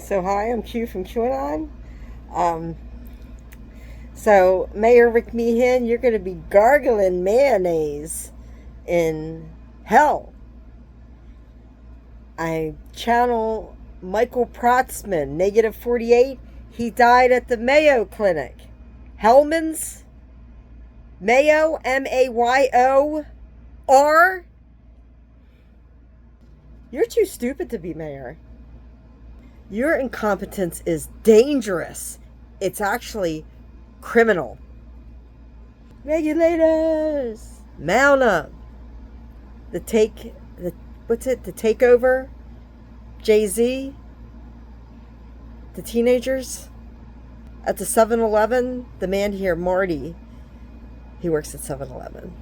So hi, I'm Q from QAnon. Um, so Mayor Rick Meehan, you're going to be gargling mayonnaise in hell. I channel Michael Protzman, negative 48. He died at the Mayo Clinic. Hellman's Mayo, Mayor. You're too stupid to be mayor. Your incompetence is dangerous. It's actually criminal. Regulators, mount up. The takeover, Jay-Z, the teenagers at the 7-Eleven. The man here, Marty, he works at 7-Eleven.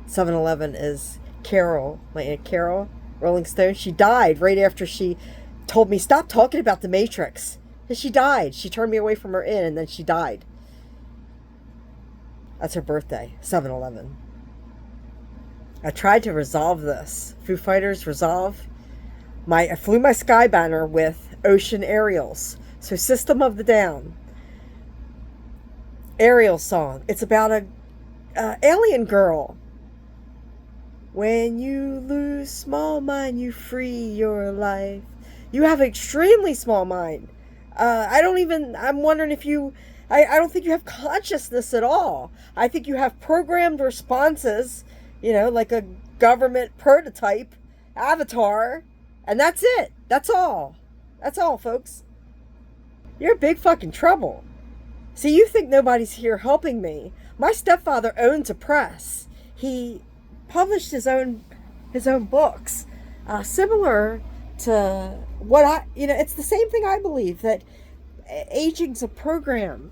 7-Eleven is Carol, my Aunt Carol, Rolling Stone. She died right after she told me, stop talking about the Matrix. And she died. She turned me away from her inn, and then she died. That's her birthday, 7-Eleven. I tried to resolve this. Foo Fighters Resolve. I flew my sky banner with Ocean Aerials. So System of the Down. Aerial song. It's about a alien girl. When you lose small mind, you free your life. You have an extremely small mind. I'm wondering if I don't think you have consciousness at all. I think you have programmed responses, like a government prototype avatar, and that's it. That's all. That's all, folks. You're in big fucking trouble. See, you think nobody's here helping me. My stepfather owns a press. He published his own books, similar to what it's the same thing I believe, that aging's a program.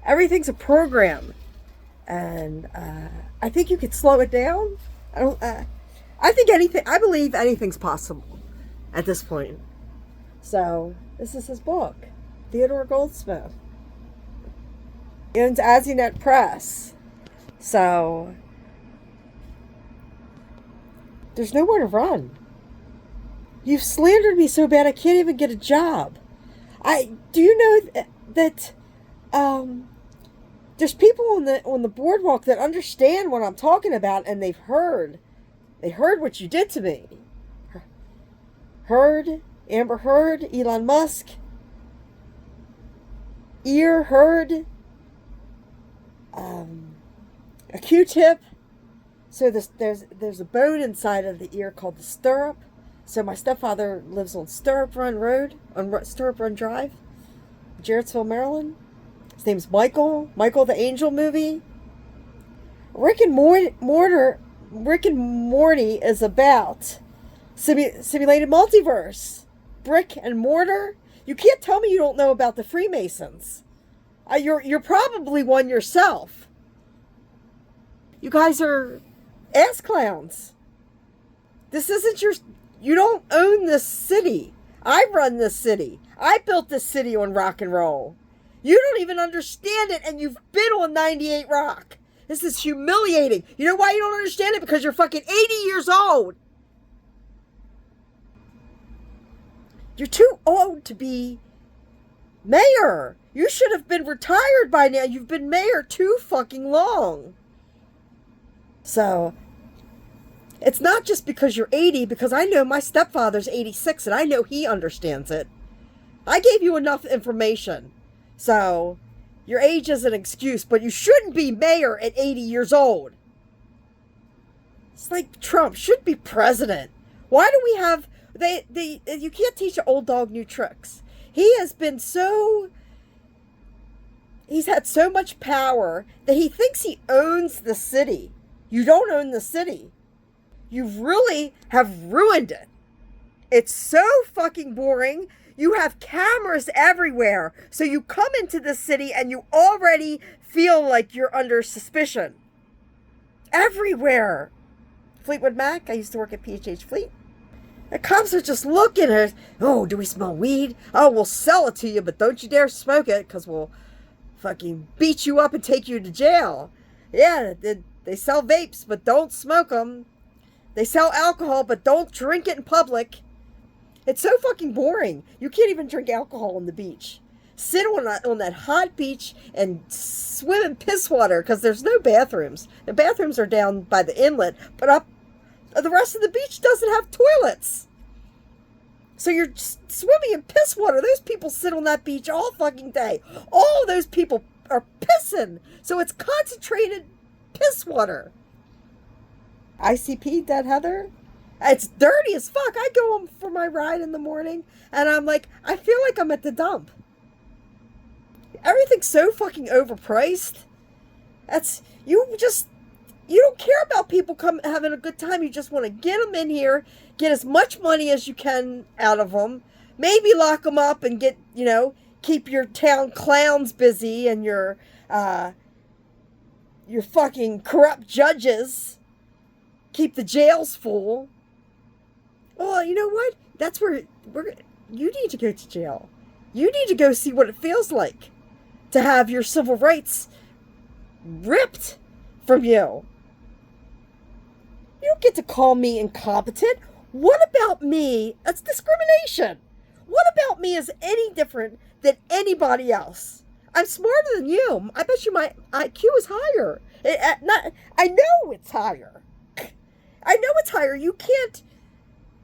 Everything's a program. And I think you could slow it down. I believe anything's possible at this point. So this is his book, Theodore Goldsmith. He owns Azinet Press. So there's nowhere to run. You've slandered me so bad I can't even get a job. Do you know that there's people on the boardwalk that understand what I'm talking about, and they heard what you did to me. Amber Heard, Elon Musk, Heard, a Q-tip. So there's a bone inside of the ear called the stirrup. So my stepfather lives on Stirrup Run Drive, Jarrettsville, Maryland. His name's Michael the Angel movie. Rick and Morty is about simulated multiverse. Brick and mortar. You can't tell me you don't know about the Freemasons. You're probably one yourself. You guys are ass clowns. This isn't you don't own this city. I run this city. I built this city on rock and roll. You don't even understand it, and you've been on 98 Rock. This is humiliating. You know why you don't understand it? Because you're fucking 80 years old. You're too old to be mayor. You should have been retired by now. You've been mayor too fucking long. So it's not just because you're 80, because I know my stepfather's 86 and I know he understands it. I gave you enough information. So your age is an excuse, but you shouldn't be mayor at 80 years old. It's like Trump should be president. Why do we have you can't teach an old dog new tricks. He's had so much power that he thinks he owns the city. You don't own the city. You really have ruined it. It's so fucking boring. You have cameras everywhere. So you come into the city and you already feel like you're under suspicion. Everywhere. Fleetwood Mac, I used to work at PHH Fleet. The cops are just looking at, oh, do we smell weed? Oh, we'll sell it to you, but don't you dare smoke it, because we'll fucking beat you up and take you to jail. Yeah, they sell vapes, but don't smoke them. They sell alcohol, but don't drink it in public. It's so fucking boring. You can't even drink alcohol on the beach. Sit on that hot beach and swim in piss water because there's no bathrooms. The bathrooms are down by the inlet, but up the rest of the beach doesn't have toilets. So you're swimming in piss water. Those people sit on that beach all fucking day. All those people are pissing. So it's concentrated piss water. ICP, Dead Heather? It's dirty as fuck. I go home for my ride in the morning and I'm like, I feel like I'm at the dump. Everything's so fucking overpriced. You don't care about people having a good time. You just want to get them in here, get as much money as you can out of them, maybe lock them up and keep your town clowns busy and your fucking corrupt judges, keep the jails full. Well, you know what? That's where you need to go to jail. You need to go see what it feels like to have your civil rights ripped from you. You don't get to call me incompetent. What about me? That's discrimination. What about me is any different than anybody else? I'm smarter than you. I bet you my IQ is higher. I know it's higher. I know it's higher. You can't.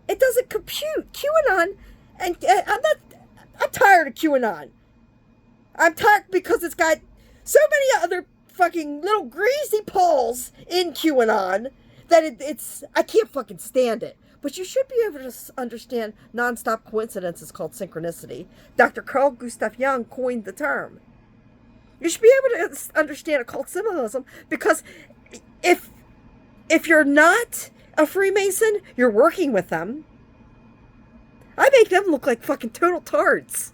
It doesn't compute. QAnon, and I'm tired of QAnon. I'm tired because it's got so many other fucking little greasy poles in QAnon that I can't fucking stand it. But you should be able to understand nonstop coincidences called synchronicity. Dr. Carl Gustav Jung coined the term. You should be able to understand occult symbolism because if you're not a Freemason, you're working with them. I make them look like fucking total tards.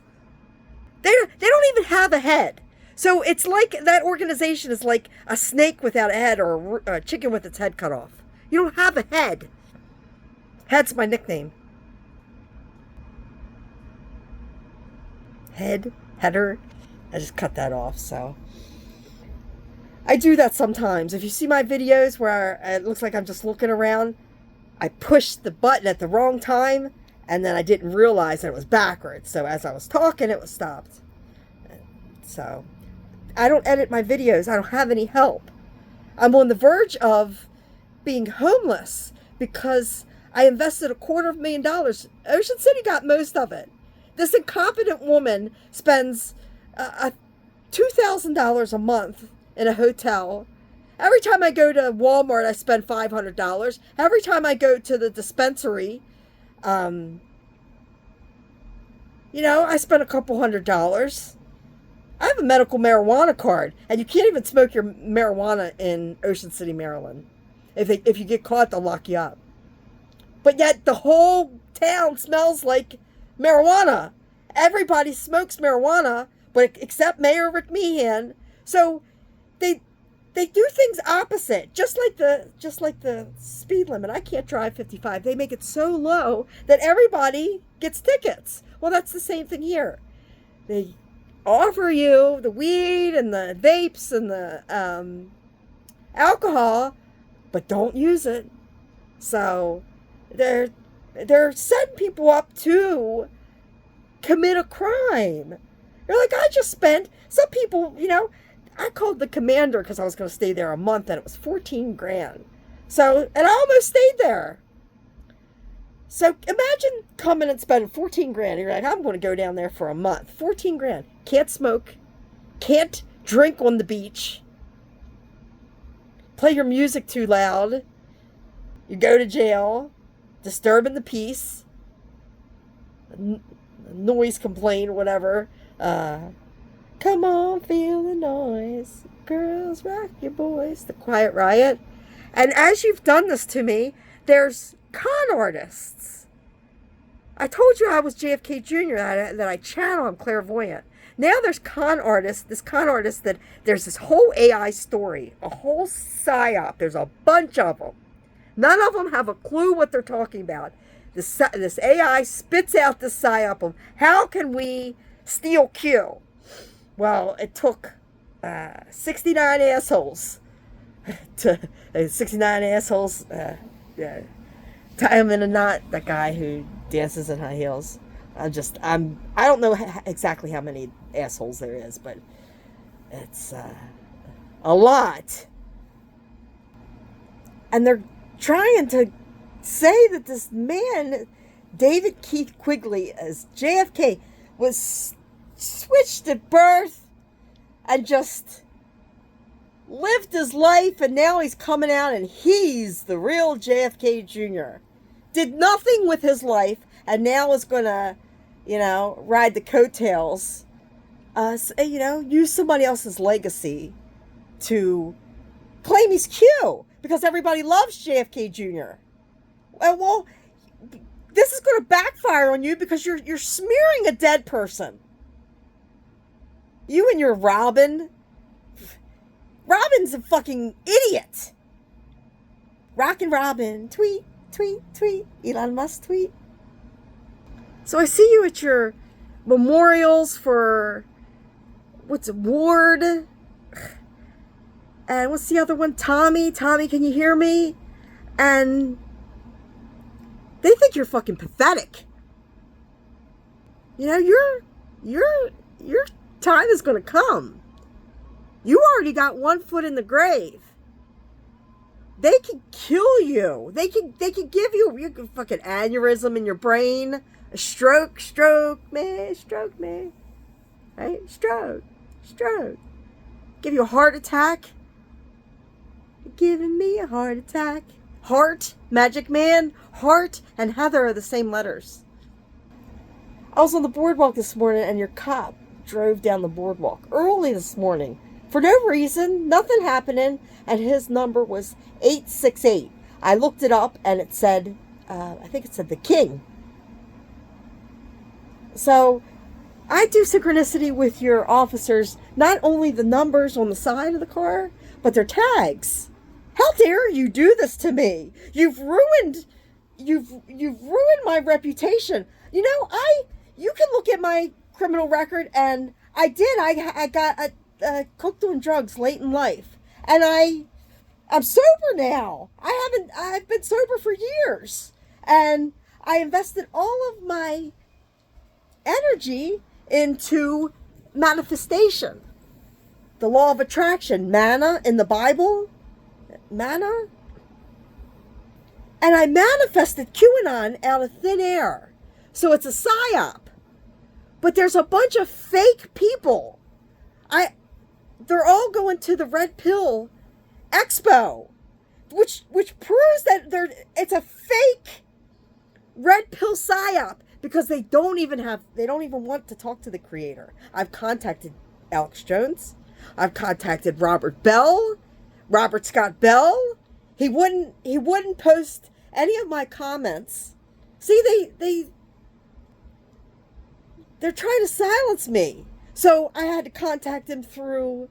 They don't even have a head. So it's like that organization is like a snake without a head or a chicken with its head cut off. You don't have a head. Head's my nickname. Header. I just cut that off, so. I do that sometimes. If you see my videos where it looks like I'm just looking around, I pushed the button at the wrong time, and then I didn't realize that it was backwards. So as I was talking, it was stopped. So, I don't edit my videos. I don't have any help. I'm on the verge of being homeless because I invested $250,000. Ocean City got most of it. This incompetent woman spends $2,000 a month in a hotel. Every time I go to Walmart, I spend $500. Every time I go to the dispensary, I spend a couple $100. I have a medical marijuana card, and you can't even smoke your marijuana in Ocean City, Maryland. If you get caught, they'll lock you up. But yet the whole town smells like marijuana. Everybody smokes marijuana, but except Mayor Rick Meehan. So they do things opposite, just like the speed limit. I can't drive 55. They make it so low that everybody gets tickets. Well, that's the same thing here. They offer you the weed and the vapes and the alcohol, but don't use it. So they're setting people up to commit a crime. You're like, I just spent, some people, I called the commander because I was going to stay there a month and it was $14,000. So, and I almost stayed there. So imagine coming and spending $14,000. You're like, I'm going to go down there for a month. $14,000. Can't smoke. Can't drink on the beach. Play your music too loud. You go to jail. Disturbing the peace. Noise complaint, whatever. Come on, feel the noise. Girls, rock your boys. The Quiet Riot. And as you've done this to me, there's con artists. I told you I was JFK Jr., that I channel, I'm clairvoyant. Now there's con artists, that there's this whole AI story, a whole psyop. There's a bunch of them. None of them have a clue what they're talking about. This AI spits out this psyop of how can we steal Q? Well, it took 69 assholes to Tie him in a knot. That guy who dances in high heels. I don't know exactly how many assholes there is, but it's a lot. And they're trying to say that this man, David Keith Quigley, as JFK, was switched at birth and just lived his life, and now he's coming out and he's the real JFK Jr. Did nothing with his life and now is going to, ride the coattails, use somebody else's legacy to claim he's Q because everybody loves JFK Jr. Well, this is going to backfire on you because you're smearing a dead person. You and your Robin. Robin's a fucking idiot. Rockin' Robin. Tweet, tweet, tweet. Elon Musk tweet. So I see you at your memorials for, Ward? And what's the other one? Tommy, can you hear me? And they think you're fucking pathetic. Your time is going to come. You already got one foot in the grave. They can kill you. They can give you a fucking aneurysm in your brain. A stroke me. Right? Stroke. Give you a heart attack. You're giving me a heart attack. Heart, Magic Man, Heart, and Heather are the same letters. I was on the boardwalk this morning and your cop drove down the boardwalk early this morning. For no reason, nothing happening, and his number was 868. I looked it up, and it said, I think it said the King. So, I do synchronicity with your officers, not only the numbers on the side of the car, but their tags. How dare you do this to me? You've ruined my reputation. You can look at my criminal record, and I got cooked on drugs late in life, and I'm sober now. I've been sober for years, and I invested all of my energy into manifestation, the law of attraction, manna in the Bible, manna, and I manifested QAnon out of thin air. So it's a psyop, but there's a bunch of fake people. They're all going to the Red Pill Expo, which proves that it's a fake Red Pill psyop because they don't even want to talk to the creator. I've contacted Alex Jones. I've contacted Robert Scott Bell. He wouldn't post any of my comments. See, they're trying to silence me. So I had to contact him through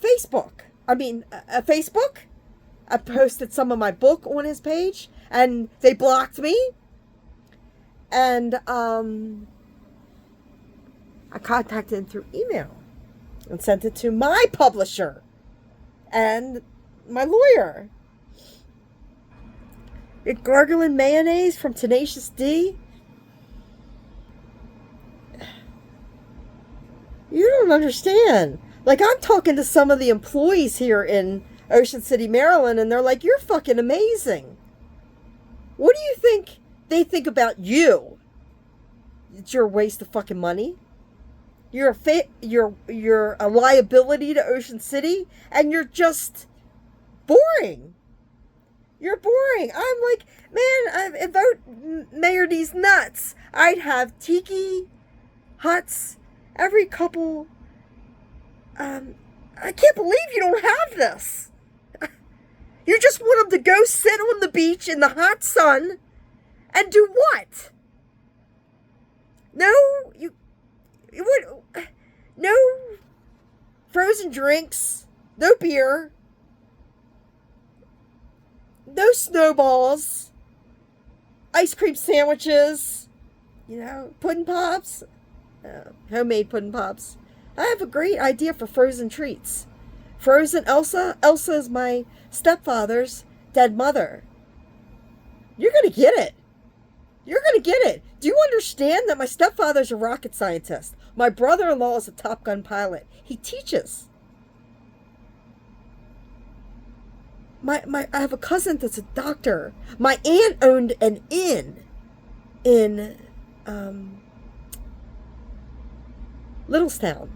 Facebook. Facebook. I posted some of my book on his page, and they blocked me. And I contacted him through email and sent it to my publisher and my lawyer. Gargling mayonnaise from Tenacious D. You don't understand. Like, I'm talking to some of the employees here in Ocean City, Maryland, and they're like, you're fucking amazing. What do you think they think about you? It's your waste of fucking money. You're a liability to Ocean City, and you're just boring. You're boring. I'm like, man, I vote Mayor D's nuts. I'd have tiki huts every couple. I can't believe you don't have this. You just want them to go sit on the beach in the hot sun and do what? No frozen drinks, no beer, no snowballs, ice cream sandwiches, pudding pops, homemade pudding pops. I have a great idea for frozen treats. Frozen Elsa. Elsa is my stepfather's dead mother. You're going to get it. You're going to get it. Do you understand that my stepfather's a rocket scientist? My brother-in-law is a Top Gun pilot. He teaches. I have a cousin that's a doctor. My aunt owned an inn in Littlestown.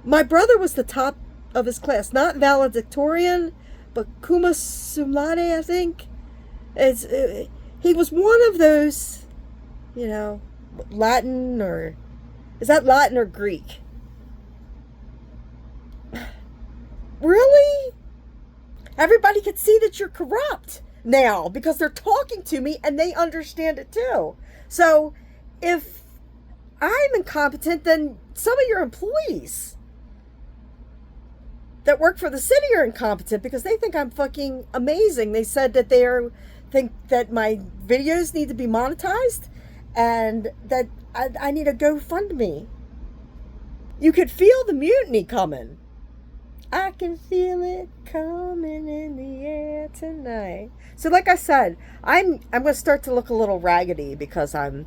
My brother was the top of his class, not valedictorian, but cum laude, I think. He was one of those, Latin or... Is that Latin or Greek? Really? Everybody can see that you're corrupt now because they're talking to me and they understand it too. So if I'm incompetent, then some of your employees that work for the city are incompetent because they think I'm fucking amazing. They said that think that my videos need to be monetized and that I need a GoFundMe. You could feel the mutiny coming. I can feel it coming in the air tonight. So like I said, I'm going to start to look a little raggedy because I'm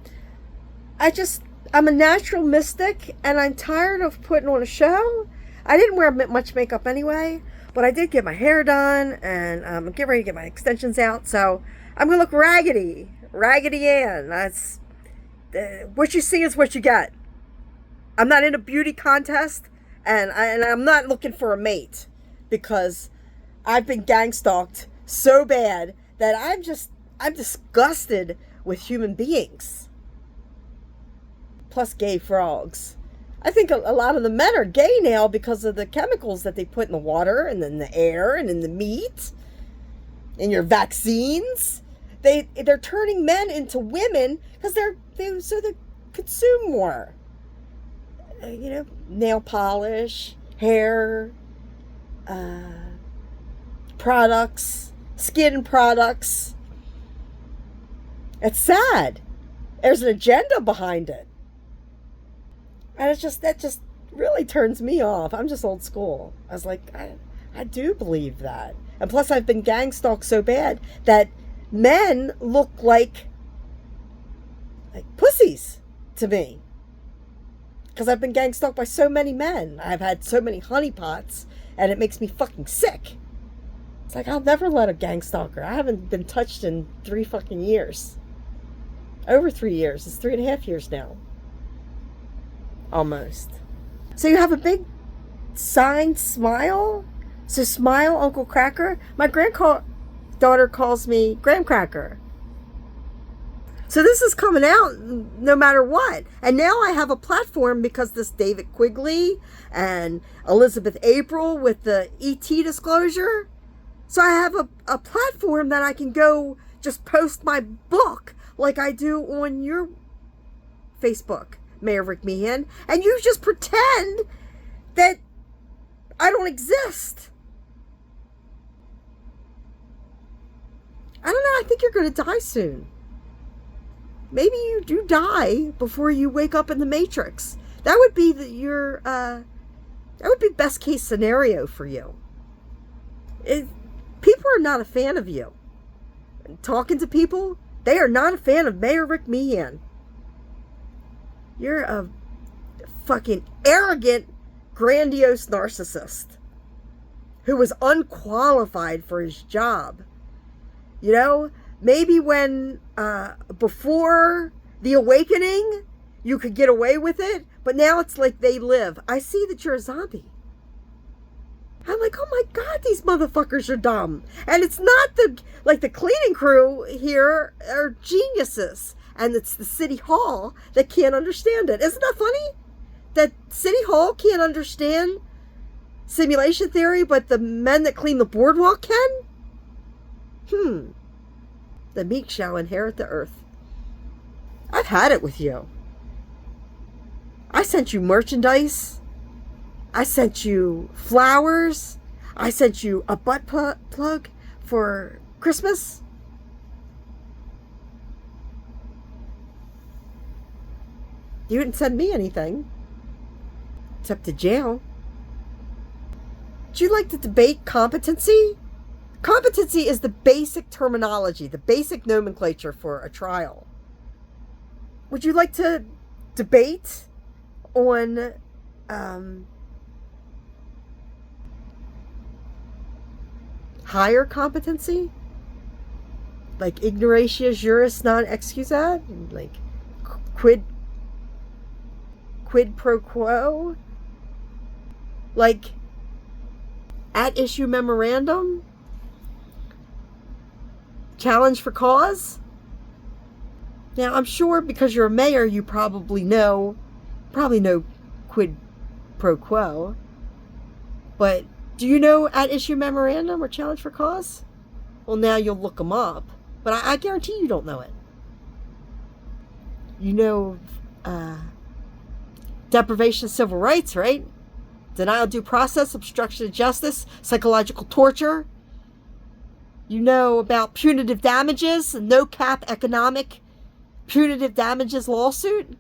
a natural mystic and I'm tired of putting on a show. I didn't wear much makeup anyway, but I did get my hair done and I'm getting ready to get my extensions out. So I'm going to look raggedy. Raggedy Ann. That's what you see is what you get. I'm not in a beauty contest. And I'm not looking for a mate because I've been gang stalked so bad that I'm disgusted with human beings. Plus gay frogs. I think a lot of the men are gay now because of the chemicals that they put in the water and in the air and in the meat, in your vaccines. They're turning men into women because they consume more. Nail polish, hair, products, skin products. It's sad. There's an agenda behind it. And that just really turns me off. I'm just old school. I was like, I do believe that. And plus I've been gang stalked so bad that men look like pussies to me. Because I've been gang stalked by so many men. I've had so many honeypots, and it makes me fucking sick. It's like, I'll never let a gang stalker. I haven't been touched in 3 fucking years. Over 3 years. It's 3.5 years now. Almost. So you have a big signed smile? So smile, Uncle Cracker? My granddaughter calls me Graham Cracker. So this is coming out no matter what. And now I have a platform because this David Quigley and Elizabeth April with the ET disclosure. So I have a platform that I can go just post my book like I do on your Facebook, Mayor Rick Meehan. And you just pretend that I don't exist. I don't know. I think you're going to die soon. Maybe you do die before you wake up in the Matrix. That would be that would be best case scenario for you. People are not a fan of you. Talking to people, they are not a fan of Mayor Rick Meehan. You're a fucking arrogant, grandiose narcissist who was unqualified for his job. Maybe when, before the awakening, you could get away with it, but now it's like they live. I see that you're a zombie. I'm like, oh my God, these motherfuckers are dumb. And it's not the cleaning crew here are geniuses. And it's the City Hall that can't understand it. Isn't that funny? That City Hall can't understand simulation theory, but the men that clean the boardwalk can? The meek shall inherit the earth. I've had it with you. I sent you merchandise. I sent you flowers. I sent you a butt plug for Christmas. You didn't send me anything. Except to jail. Would you like to debate competency? Competency is the basic terminology, the basic nomenclature for a trial. Would you like to debate on higher competency? Like ignoratia juris non excusat? Like quid pro quo? Like at issue memorandum? Challenge for cause? Now, I'm sure because you're a mayor, you probably know quid pro quo. But do you know at issue memorandum or challenge for cause? Well, now you'll look them up. But I guarantee you don't know it. You know deprivation of civil rights, right? Denial of due process, obstruction of justice, psychological torture. You know about punitive damages, no cap economic punitive damages lawsuit.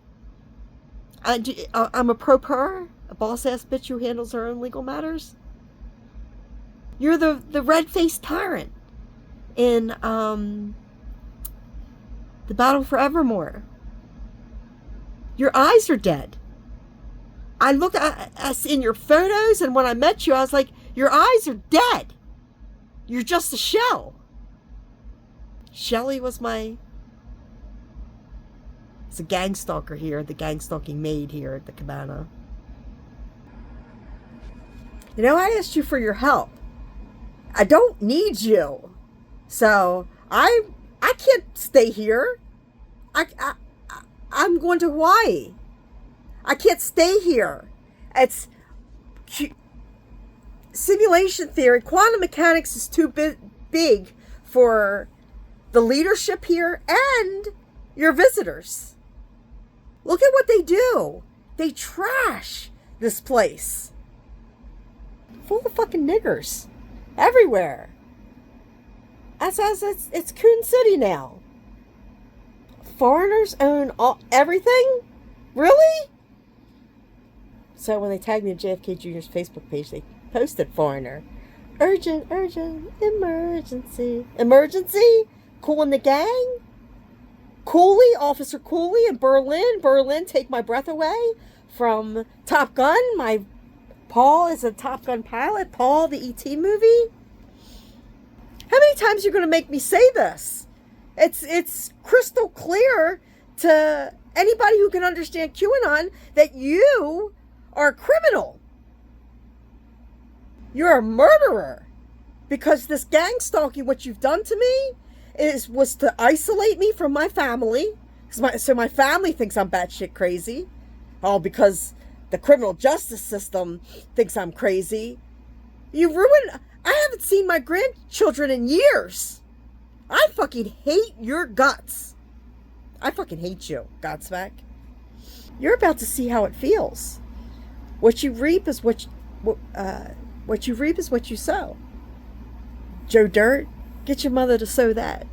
I'm a pro per, a boss ass bitch who handles her own legal matters. You're the red-faced tyrant in the Battle for Evermore. Your eyes are dead. I looked at us in your photos, and when I met you, I was like, your eyes are dead. You're just a shell. Shelly was it's a gang stalker here, the gang stalking maid here at the cabana. You know, I asked you for your help. I don't need you. So I can't stay here. I'm going to Hawaii. I can't stay here. It's simulation theory. Quantum mechanics is too big for the leadership here and your visitors. Look at what they do. They trash this place. Full of fucking niggers. Everywhere. It's Coon City now. Foreigners own everything? Really? So when they tagged me on JFK Jr.'s Facebook page, they posted foreigner. Urgent, emergency. Emergency? Cool in the gang? Cooley, Officer Cooley in Berlin. Berlin, take my breath away. From Top Gun, Paul is a Top Gun pilot. Paul, the E.T. movie. How many times are you going to make me say this? It's crystal clear to anybody who can understand QAnon that you are a criminal. You're a murderer. Because this gang stalking, what you've done to me, was to isolate me from my family. So my family thinks I'm batshit crazy. All because the criminal justice system thinks I'm crazy. You ruined... I haven't seen my grandchildren in years. I fucking hate your guts. I fucking hate you, Godsmack. You're about to see how it feels. What you reap is what you reap is what you sow. Joe Dirt, get your mother to sow that.